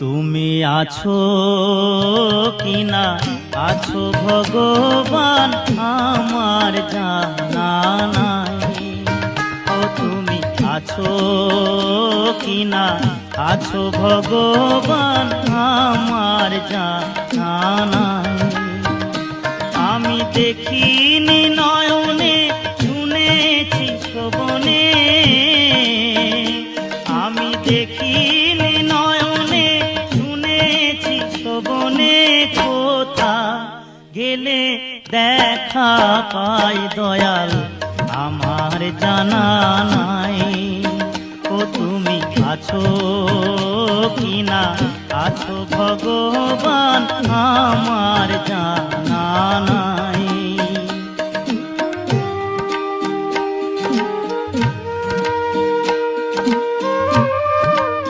তুমি আছো কিনা আছো ভগবান আমার জানা নাই। ও তুমি আছো কিনা আছো ভগবান আমার জানা নাই। আমি দেখিনি নয়নে শুনেছি শ্রবণে, আমি দেখিনি নয়নে শুনেছি শ্রবণে, কোথা গেলে দেখা পাই দয়াল আমার জানা নাই। ও তুমি আছো কিনা আছো ভগবান আমার জানা নাই।